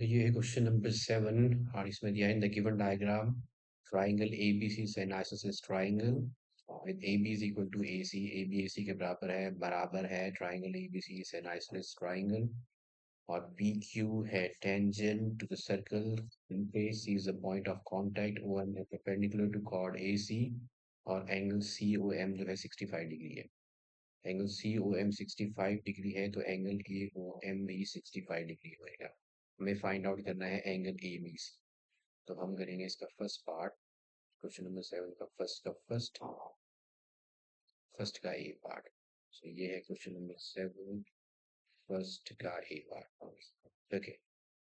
तो ये है क्वेश्चन नंबर 7 और इसमें दिया है in the given diagram triangle ABC is an isosceles triangle with AB is equal to AC AB AC के बराबर है triangle ABC is an isosceles triangle और PQ है tangent to the circle in case C is the point of contact OM है perpendicular to chord AC और angle COM जो है 65 degree है। एंगल COM 65 डिग्री है तो एंगल AOM भी 65 डिग्री होएगा। हमें फाइंड आउट करना है एंगल ABC। तो हम करेंगे इसका फर्स्ट पार्ट, क्वेश्चन नंबर 7 का फर्स्ट का ए पार्ट। सो ये है क्वेश्चन नंबर 7 फर्स्ट का ए पार्ट। ओके,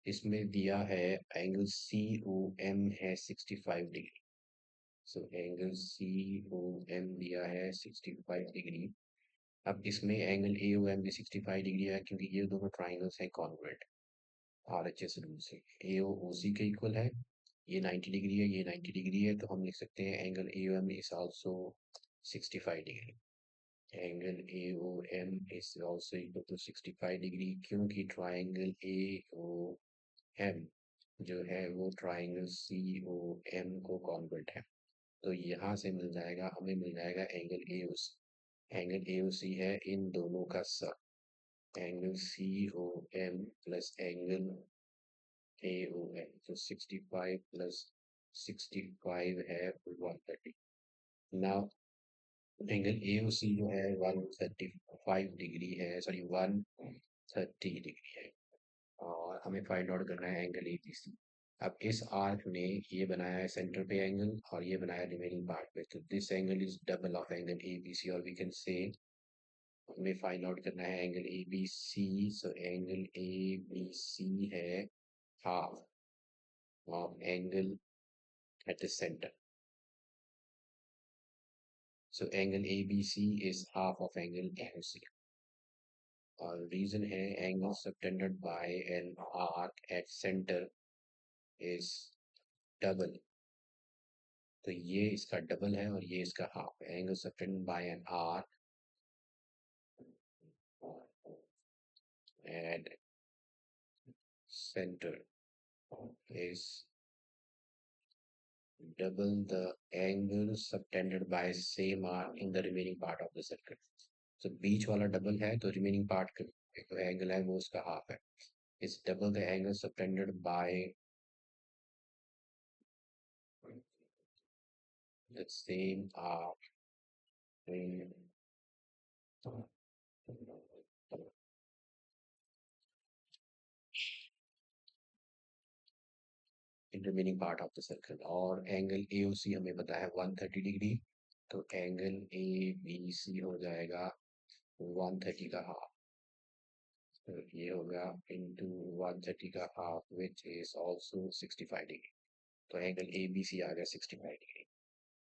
इसमें दिया है एंगल COM है 65 डिग्री। सो एंगल COM दिया है 65 डिग्री। अब इसमें एंगल AOM भी 65 डिग्री है क्योंकि ये दोनों ट्राइंगल्स हैं कॉन्ग्रुएंट RHS रूल से। AO OC के इक्वल है, ये 90 डिग्री है, ये 90 डिग्री है, तो हम लिख सकते हैं angle AOM is also 65 degree. Angle AOM is also equal to 65 degree क्योंकि ट्राइंगल AOM जो है वो ट्राइंगल COM को कॉन्ग्रुएंट है। तो यहाँ से हमें मिल जाएगा एंगल AOC। एंगल AOC है इन दोनों का sum, angle COM plus angle AOM, तो 65 प्लस 65 है 130। नाउ एंगल AOC जो है 135 डिग्री है, सॉरी 130 डिग्री है और हमें फाइंड आउट करना है एंगल ABC। अब इस आर्क ने ये बनाया है सेंटर पे एंगल और ये बनाया रिमेनिंग पार्ट पे, तो this angle is double of angle ABC और वी कैन से हमें फाइंड आउट करना है angle ABC। So angle ABC है half of angle at the centre. So angle ABC is half of angle AOC और reason है angle subtended bye an arc at centre is double. तो ये इसका double है और ये इसका हाफ है। Angle subtended bye an arc eight center is double the angle subtended by same arc in the remaining part of the circle। तो बीच वाला डबल है तो रिमेनिंग पार्ट का जो एंगल है वो उसका हाफ है। इस double the angle subtended bye the same arc in remaining part of the circle. और एंगल AOC हमें पता है 130 डिग्री, तो एंगल ABC हो जाएगा 130 का हाफ। तो ये होगा इंटू 130 का half which is also 65 degree. तो एंगल ABC आ गया 65 डिग्री।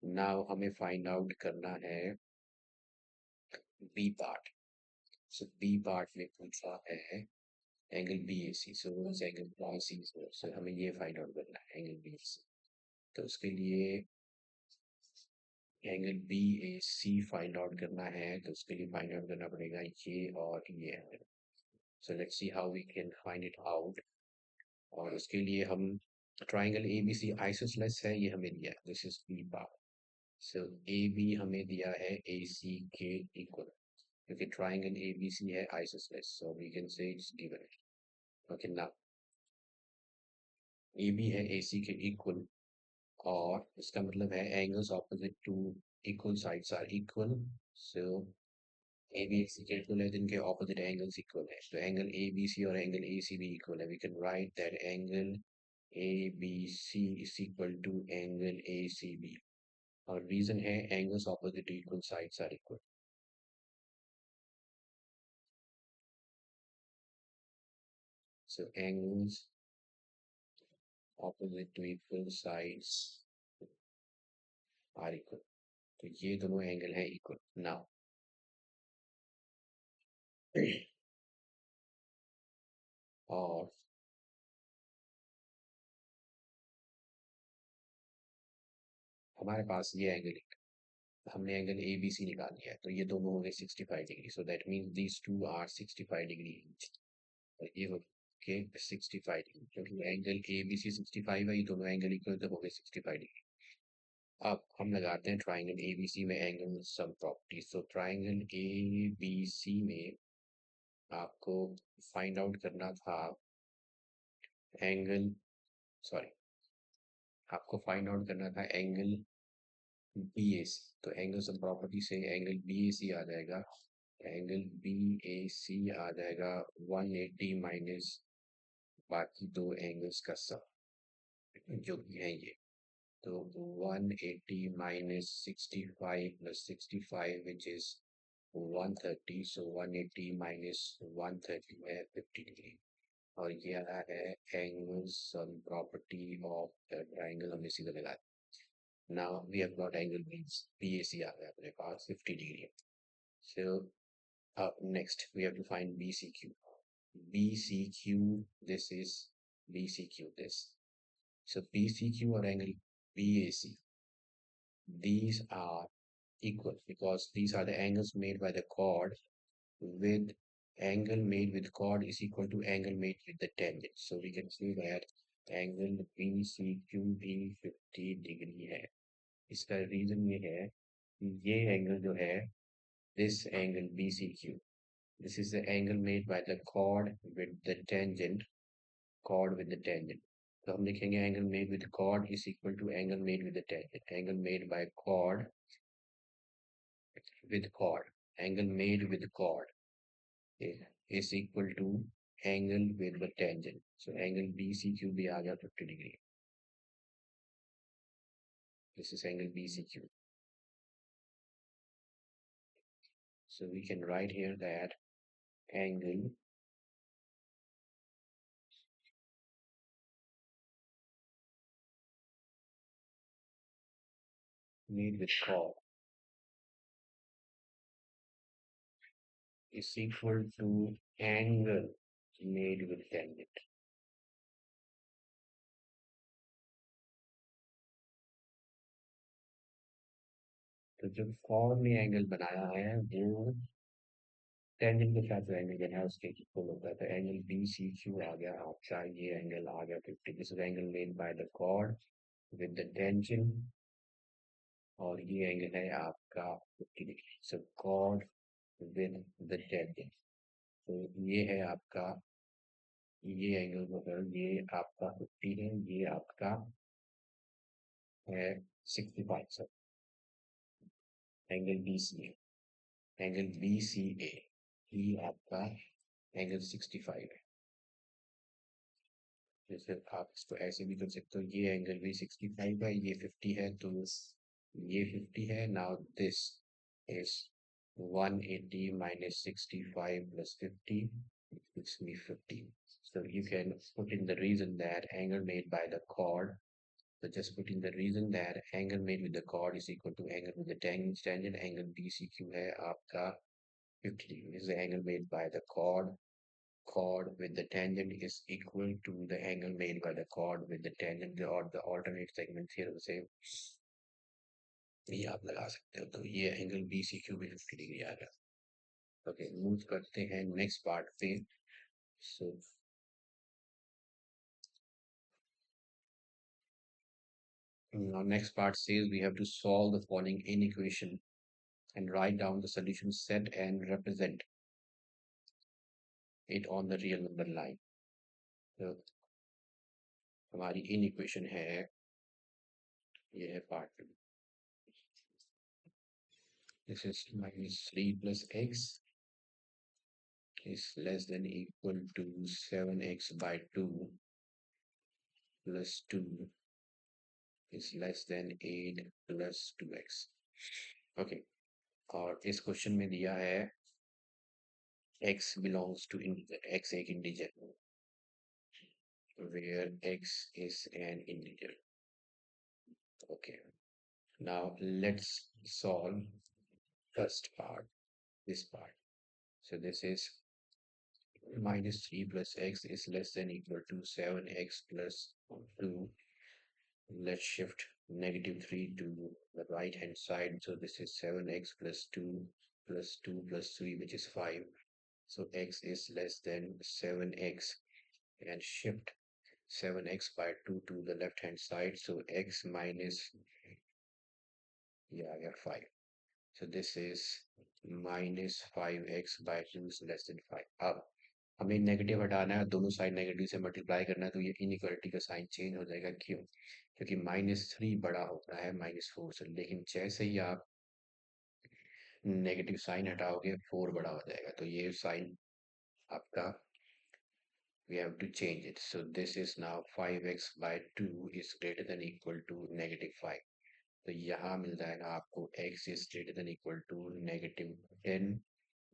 नाउ हमें फाइंड आउट करना है बी पार्ट। सो बी पार्ट में पूछा है angle BAC। So angle BAC, सो हमें ये फाइंड आउट करना है एंगल BAC। तो उसके लिए एंगल BAC फाइंड आउट करना है, तो उसके लिए फाइंड आउट करना पड़ेगा ये और ये angle. So let's see how we can find it out. और उसके लिए हम ट्राइंगल ABC आइसोसेलेस है, ये हमें दिया है, this is B part. So AB हमें दिया है AC के इक्वल क्योंकि ट्राइंगल ABC है isosceles, so we can say it's given. Okay, now AB है AC के इक्वल और इसका मतलब है angles opposite to equal sides are equal. So ABC के इक्वल है जिनके ऑपोजिट एंगल्स इक्वल है, तो एंगल ABC और एंगल AC भी इक्वल है। We can write that angle ABC is equal to angle ACB और रीजन है angles opposite equal sides are equal. So angles opposite to equal sides are equal, तो ये दोनों angle है equal. Now और हमारे पास ये एंगल, हमने एंगल ABC निकाल लिया है, तो ये दोनों हो गए 65 degree. So that means these two are 65 degree each. तो ये हो आपके 65 डिग्री, क्योंकि एंगल ए बी सी 65 है, ये दोनों एंगल इक्वल तो हो गए 65 डिग्री। अब हम लगाते हैं ट्राइंगल ए बी सी में एंगल सम प्रॉपर्टीज। तो ट्राइंगल ए बी सी में आपको फाइंड आउट करना था एंगल, सॉरी, आपको फाइंड आउट करना था एंगल बी ए सी। तो एंगल सम प्रॉपर्टी से एंगल बी ए सी आ जाएगा, एंगल बी ए सी आ जाएगा 180 माइनस बाकी दो एंगल्स का सम, जो कि है ये। तो 180 minus 65 plus 65 which is 130। So 180 minus 130 है 50 डिग्री। और ये आ रहा है angle sum property of the triangle, हमने सीधा लगाया। Now we have got angle means BAC आ गया अपने पास 50 degree. So next we have to find BCQ. BCQ, this is BCQ this. So BCQ or angle BAC, these are equal because these are the angles made by the chord with angle made with chord is equal to angle made with the tangent. So we can see that angle BCQ भी 50 degree है। इसका reason ये है कि ये angle जो है, this angle BCQ, this is the angle made by the chord with the tangent, chord with the tangent. तो हम लिखेंगे angle made with chord is equal to angle made with the tangent. Angle made by chord with chord, angle made with chord is equal to angle with the tangent. So angle BCQ भी आ गया 50 degree. This is angle BCQ. So we can write here that angle made with chord is equal to angle made with tangent. तो जो chord ने angle बनाया है वो tangent के साथ जो एंगल है उसके इक्वल होता है। तो एंगल BCQ आ गया आपका, ये एंगल आ गया 50। This is angle made by the chord with the tangent, और ये एंगल है आपका 50 degree. So chord with the tangent, तो ये है आपका, ये एंगल जो है ये आपका 50 है, ये आपका है 65। Sir angle BCA, angle BCA ये आपका एंगल 65 है। जैसे आप इसको ऐसे भी कर सकते हो, ये एंगल भी 65 है, ये 50 है, तो ये 50 है। Now this is 180 minus 65 plus 50 gives me 50. So you can put in the reason that angle made by the chord. So just put in the reason that angle made with the chord is equal to angle with the tangent. Angle BCQ है आपका 50 degree. This is the angle made by the chord with the tangent is equal to the angle made by the chord with the tangent, or the alternate segments here the same, ये आप लगा सकते हो। तो ये angle BCQ भी 50 degree आ गया। Okay, move करते हैं नेक्स्ट पार्ट पे। सो now next part says we have to solve the following inequation and write down the solution set and represent it on the real number line। तो हमारी inequation है, ये है part, this is -3 plus x is less than equal to 7x by 2 plus 2 is less than 8 plus 2x। Okay, और इस question में दिया है x belongs to integer, x एक integer where x is an integer। okay, now let's solve first part, this part। so this is -3 plus x is less than equal to 7x plus 2। let's shift -3 to the right hand side, so this is 7x plus 2 plus 2 plus 3 which is 5। so x is less than 7x and shift 7x by 2 to the left hand side. So x minus, yeah, 5. So this is minus 5x by 2 is less than 5. अब हमें negative हटाना है, दोनों side negative से multiply करना है, तो ये इनइक्वालिटी का साइन चेंज हो जाएगा। क्यों? क्योंकि -3 बड़ा होता है -4 से, लेकिन जैसे ही आप नेगेटिव साइन हटाओगे 4 बड़ा हो जाएगा, तो ये साइन आपका, we have to change it. So this is now 5x by 2 is greater than equal to -5. तो यहाँ मिल जाएगा आपको x is greater than equal to -10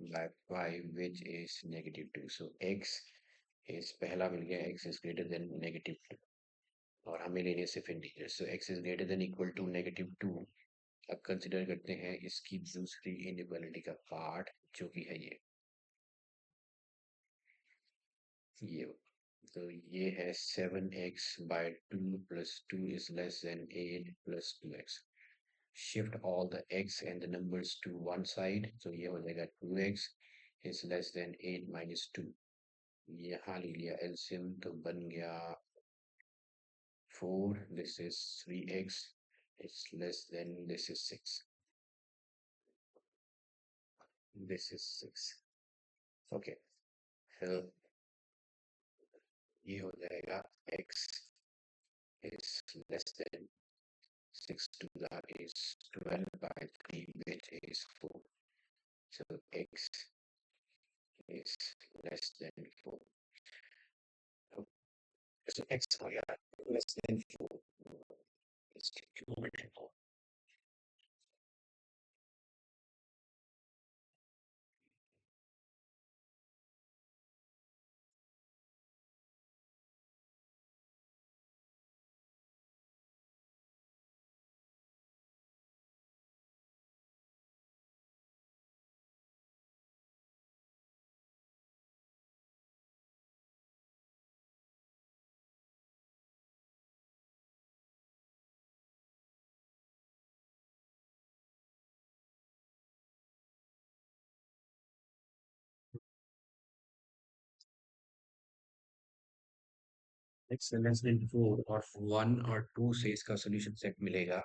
by 5 which is -2. So x is पहला मिल गया, x is greater than -2 और हमें लेने सिर्फ integer. So x is greater than equal to -2। अब कंसिडर करते हैं इसकी दूसरी इनइक्वालिटी का पार्ट जो कि है ये तो ये है 7x by 2 plus 2 is less than 8 plus 2x. Shift all the x and the numbers to one side. So ये हो जाएगा 2x is less than 8 minus 2. यहाँ ले लिया LCM तो बन गया 4. This is 3x is less than, this is 6. This is 6. Okay. So ये हो जाएगा x is less than 6 to that is 12 by 3 which is 4. So x is less than 4. So x हो गया less than 4 is equal to 4. x less than 4 और 1 और 2 से इसका solution set मिलेगा,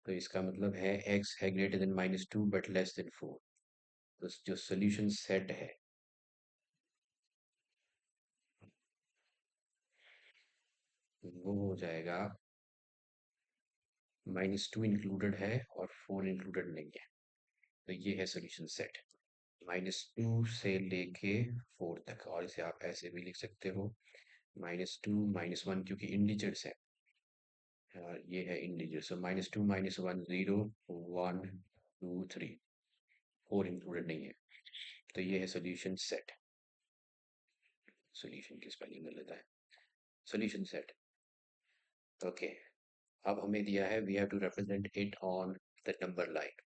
तो इसका मतलब है x है greater than -2 but less than 4। तो जो सॉल्यूशन सेट है वो हो जाएगा -2 इंक्लूडेड है और 4 इंक्लूडेड नहीं है, तो ये है सॉल्यूशन सेट -2 से लेके 4 तक। और इसे आप ऐसे भी लिख सकते हो -2 -1 क्योंकि इंडिजर्स है, ये है इंडिजर। सो -2 -1 0 1 2 3 4 इंक्लूडेड नहीं है, तो ये है सॉल्यूशन सेट। सॉल्यूशन की स्पेलिंग गलत है, सॉल्यूशन सेट। ओके, अब हमें दिया है we have to represent it on the number line.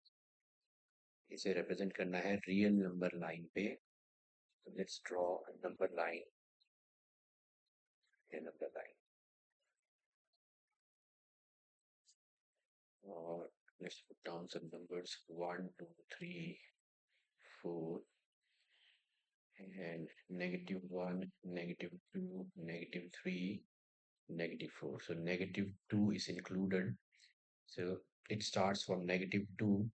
इसे रिप्रेजेंट करना है रियल नंबर लाइन पे। Let's draw a number line, ये नंबर लाइन, और let's put down some numbers 1 2 3 4 and -1 -2 -3 -4. So -2 is included, so it starts from -2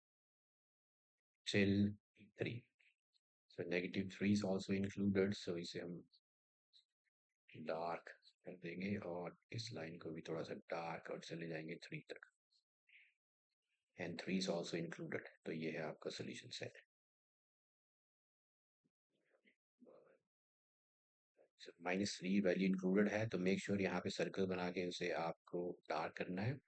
till 3. So -3 is also included, so इसे हम dark कर देंगे और इस लाइन को भी थोड़ा सा डार्क और चले जाएंगे 3 तक, एंड 3 is also included। तो ये है आपका सोल्यूशन सेट। -3 वैल्यू इंक्लूडेड है, तो मेक श्योर यहाँ पे सर्कल बना के उसे आपको डार्क करना है,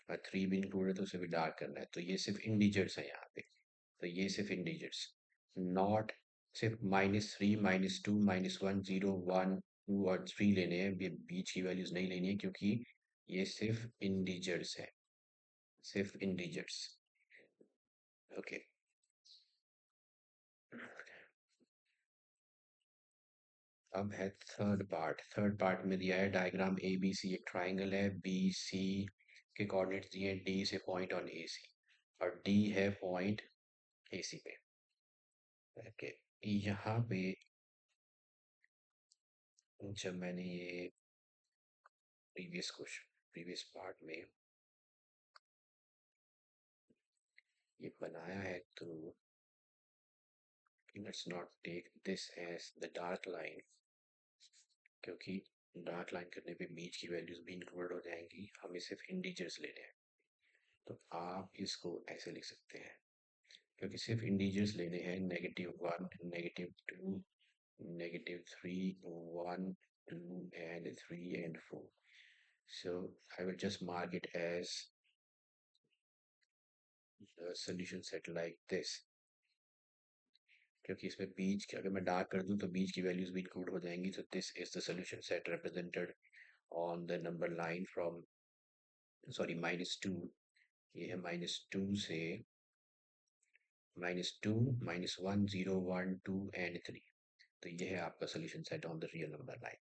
और 3 भी इंक्लूडेड है तो उसे भी डार्क करना है। तो ये सिर्फ इंडिजर्स है यहाँ पे, तो ये सिर्फ इंडिजर्स, नॉट सिर्फ -3 -2 -1 0 1 2 और 3 लेने हैं, ये बीच की वैल्यूज नहीं लेनी है क्योंकि ये सिर्फ इंडिजर्स है, सिर्फ इंडिजर्स। ओके, अब है थर्ड पार्ट। थर्ड पार्ट में दिया है डायग्राम ए बी सी, एक ट्राइंगल है, बी सी के कोऑर्डिनेट्स दिए हैं, डी से पॉइंट ऑन ए सी, और डी है पॉइंट ए सी पे। ओके, यहाँ पे जब मैंने ये प्रीवियस पार्ट में ये बनाया है, तो let's not take this as the dark line, क्योंकि डार्क लाइन करने पे बीच की वैल्यूज भी इंक्लूड हो जाएंगी, हमें सिर्फ इंटीजर्स लेने हैं। तो आप इसको ऐसे लिख सकते हैं, क्योंकि सिर्फ इंटीजर्स लेने हैं, -1, -2, -3, 1, 2 and 3 and 4. So I will just mark it as the solution set like this, क्योंकि इसमें बीच की अगर मैं डार्क कर दूं तो बीच की वैल्यूज भी इंक्लूड हो जाएंगी। तो this is the solution set represented on the number line from sorry -2, ये है -2 से -2, -1, 0, 1, 2 and 3। तो ये है आपका solution set on the real number line.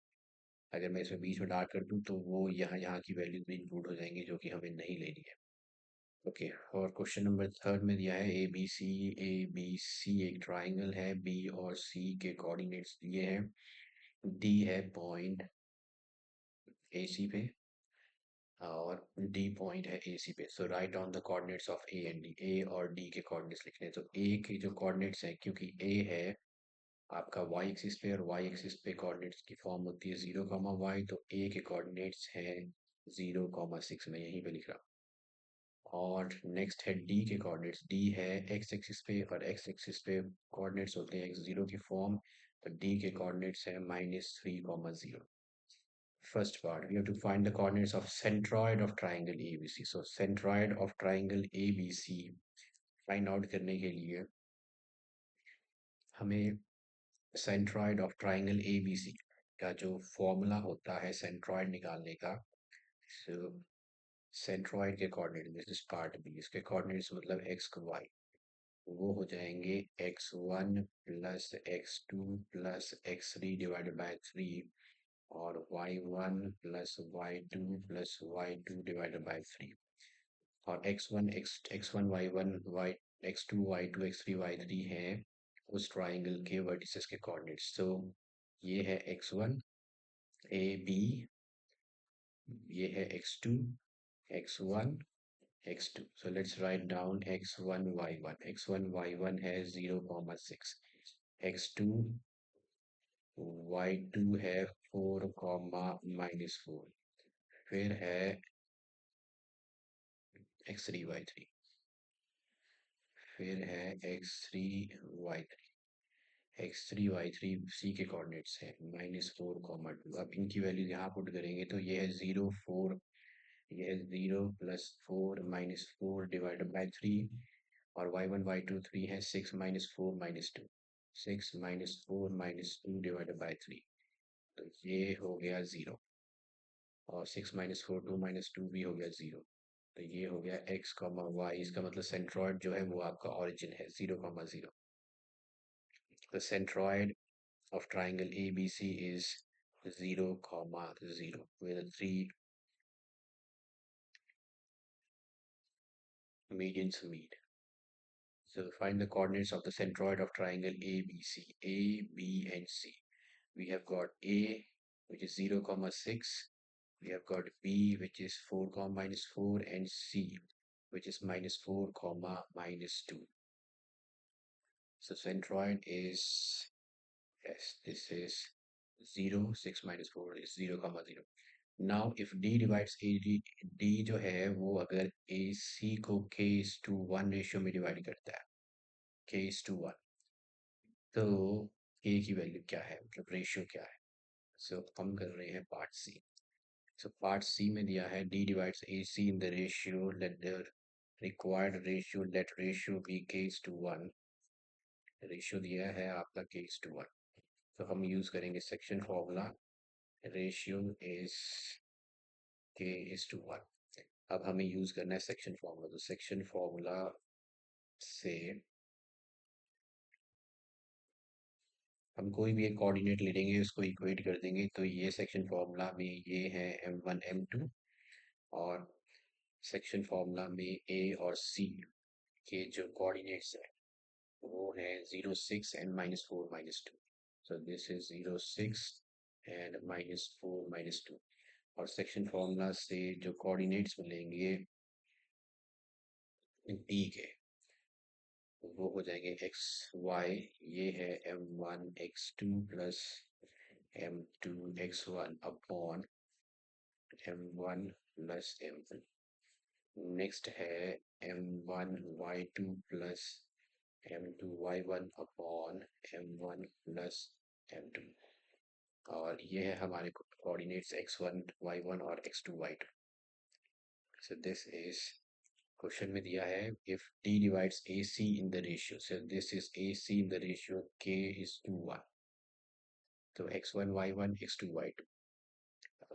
अगर मैं इसमें बीच में डार्क कर दूं तो वो यहाँ यहाँ की वैल्यूज भी इंक्लूड हो जाएंगी, जो कि हमें नहीं लेनी है। ओके, और क्वेश्चन नंबर थर्ड में दिया है ए बी सी एक ट्राइंगल है, बी और सी के कोऑर्डिनेट्स दिए हैं, डी है पॉइंट ए सी पे और डी पॉइंट है ए सी पे। So write on the coordinates of A and D, A और डी के कोऑर्डिनेट्स लिखने हैं। तो ए के जो कोऑर्डिनेट्स हैं, क्योंकि ए है आपका वाई एक्सिस पे और वाई एक्सिस पे कोऑर्डिनेट्स की फॉर्म होती है 0, y, तो ए के कोऑर्डिनेट्स हैं 0, 6, मैं यहीं पे लिख रहा हूँ। और नेक्स्ट है डी के कोऑर्डिनेट्स, डी है एक्स एक्सिस पे और एक्स एक्सिस पे कोऑर्डिनेट्स होते हैं x0 की फॉर्म। तो डी के कोऑर्डिनेट्स है -3, 0। First part, we have to find the coordinates of centroid of triangle ABC. So centroid of triangle ABC find out करने के लिए हमें centroid of triangle ABC का जो फॉर्मूला होता है centroid निकालने का, so centroid के coordinate, this is part B, इसके कोऑर्डिनेट्स मतलब x y, वो हो जाएंगे x1 plus x2 plus x3 divided by 3 और y1 plus y2 plus y2 divided by 3 और x1 y1 y x2 y2 x3 y3 है उस ट्राइंगल के वर्टिसेस के कोऑर्डिनेट्स। तो ये है x1 a b, ये है x2 x1 x2। so let's write down x1 y1 है 0, 6, x2 y2 है 4, -4, फिर है x3 y3, फिर है x3 y3, सी के कोऑर्डिनेट्स है -4, 2। अब इनकी वैल्यू यहाँ पुट करेंगे तो ये है 0, 4, ये है 0 + 4 -4 डिवाइडेड बाय 3 और y1 y2 3 है 6 -4 -2, 6 -4 -2 डिवाइडेड बाय 3। तो ये हो गया 0 और 6 -4 2 -2 भी हो गया 0। तो ये हो गया x, y, इसका मतलब सेंट्रॉइड जो है वो आपका ओरिजिन है 0, 0। The centroid of triangle ABC is 0, 0, where the three medians meet. So find the coordinates of the centroid of triangle ABC. A, B, and C. We have got A, which is 0, 6. We have got B, which is 4, -4, and C, which is -4, -2. So centroid is, yes, this is 0, 6 -4 is 0, 0। Now if D divides A D, D जो है वो अगर ए सी को k:1 ratio में divide करता है, k:1, तो k की वैल्यू क्या है, मतलब रेशियो क्या है। सो हम कर रहे हैं पार्ट सी। सो पार्ट सी में दिया है D divides A C in the ratio, let the required ratio, let ratio be k:1। रेशियो दिया है आपका k:1, तो हम यूज करेंगे section formula, ratio is k:1। अब हमें यूज करना है सेक्शन फॉर्मूला, तो सेक्शन फॉर्मूला से हम कोई भी एक कोऑर्डिनेट ले लेंगे, उसको इक्वेट कर देंगे। तो ये सेक्शन फॉर्मूला में ये है m1 m2 और सेक्शन फॉर्मूला में ए और सी के जो कोऑर्डिनेट्स है वो है 0, 6 and -4, -2। so this is 0, 6 and -4 -2। और सेक्शन फॉर्मूला से जो कोऑर्डिनेट्स मिलेंगे डी के, वो हो जाएंगे एक्स वाई, ये है m1 x2 plus m2 x1 upon m1 plus m1। Next है m1 y2 plus m2 y1 upon m1 plus m2। और ये है हमारे कोऑर्डिनेट्स x1 y1 और x2 y2। So this is question में दिया है if d divides AC in the ratio, so this is AC in the ratio k is to 1, तो x1 y1 x2 y2।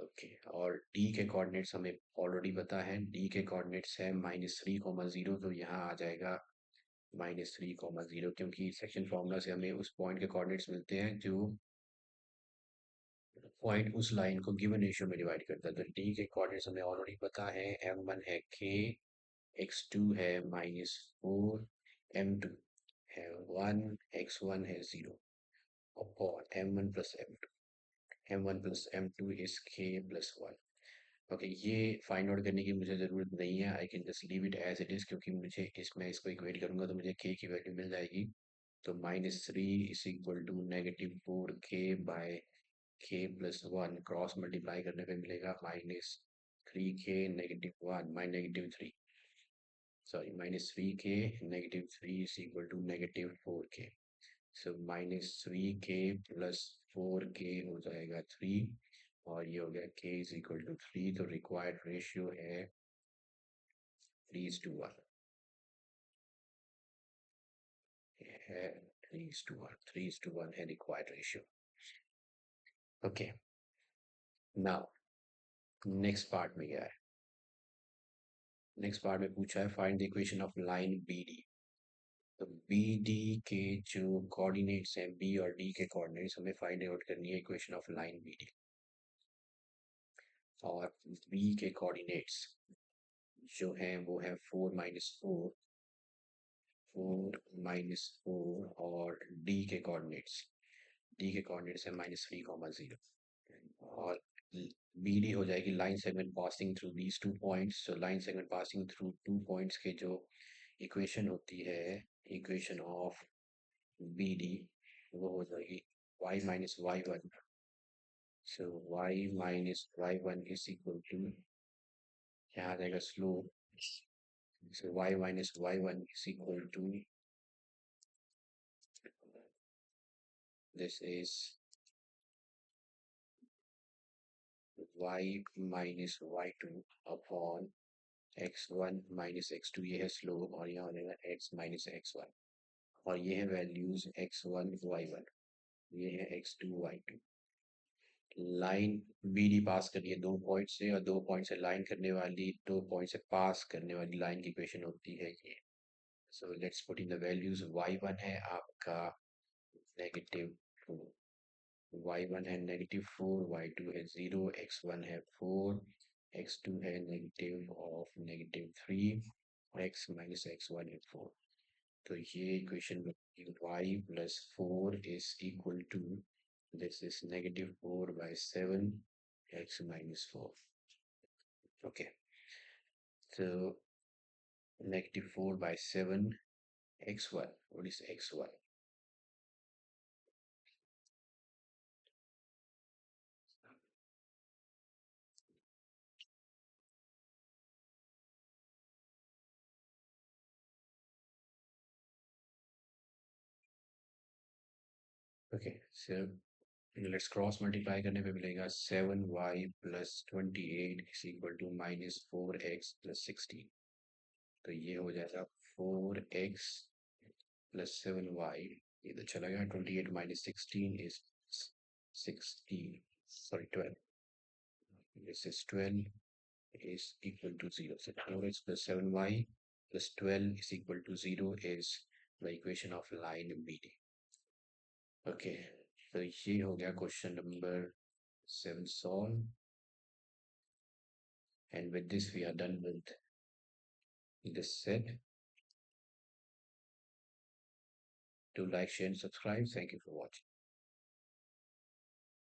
Okay, और d के coordinates हमें already पता है, d के कोऑर्डिनेट्स है -3, 0, तो यहाँ आ जाएगा -3, 0, क्योंकि सेक्शन फॉर्मूला से हमें उस पॉइंट के कोऑर्डिनेट्स मिलते हैं जो पॉइंट उस लाइन को गिवन रेशियो में डिवाइड करता है। तो डी के कोऑर्डिनेट्स हमें ऑलरेडी पता है, m1 है k, x2 है -4, m2 है 1, x1 है 0 upon m1 plus m2। m1 plus m2 is k plus 1। Okay, ये फाइंड आउट करने की मुझे ज़रूरत नहीं है, I can just leave it as it is, क्योंकि मुझे इसमें इसको इक्वेट करूंगा तो मुझे k की वैल्यू मिल जाएगी। तो -3 is equal to -4k by k plus 1, cross multiply करने पे मिलेगा -3k -1 -3, sorry -3k -3 is equal to -4k। So -3k plus 4k हो जाएगा 3, और ये हो गया k इज इक्वल टू 3। तो रिक्वायर्ड रेशियो है 3:1, है 3:1, 3:1 है required ratio. Okay, now next part में क्या है, नेक्स्ट पार्ट में पूछा है find the equation of line BD। तो BD के जो कोऑर्डिनेट्स हैं, B और D के कोऑर्डिनेट्स हमें फाइंड आउट करनी है इक्वेशन ऑफ लाइन BD। और B के कोऑर्डिनेट्स जो हैं वो है 4 -4, 4 और D के कोऑर्डिनेट्स, D के कोऑर्डिनेट्स है -3, 0। और BD हो जाएगी line segment passing through these 2 points. तो line segment passing through 2 points के जो इक्वेशन होती है, इक्वेशन ऑफ BD, वो हो जाएगी y minus y1। So y minus y1 is equal to, यहाँ आ जाएगा slope, so y minus y1 is equal to, this is y minus y2 upon x1 minus x2, ये है स्लोप, और यहाँ हो जाएगा x माइनस x1। और ये है वैल्यूज x1 y1, ये है x2 y2। लाइन BD पास करनी है 2 पॉइंट से, और 2 पॉइंट से लाइन करने वाली, 2 पॉइंट से पास करने वाली लाइन की इक्वेशन होती है ये। So let's put in the values. y1 है आपका -2, y1 है -4, y2 है 0, x1 है 4, x2 है negative of -3, x minus x1 है 4। तो ये equation y plus 4 is equal to, this is -4/7 x minus 4। Okay, so -4/7 x1, what is x1? Okay, so let's cross multiply करने पे मिलेगा 7y plus 28 is equal to -4x plus 16। तो ये हो जाएगा 4x plus 7y, ये तो चला गया, 28 minus 16 is 16, sorry 12, this is 12 is equal to 0. So 4x plus 7y plus 12 is equal to 0 is the equation of line BD. Okay, so ये हो गया question number 7 solved, and with this we are done with this set. Do like, share and subscribe. Thank you for watching.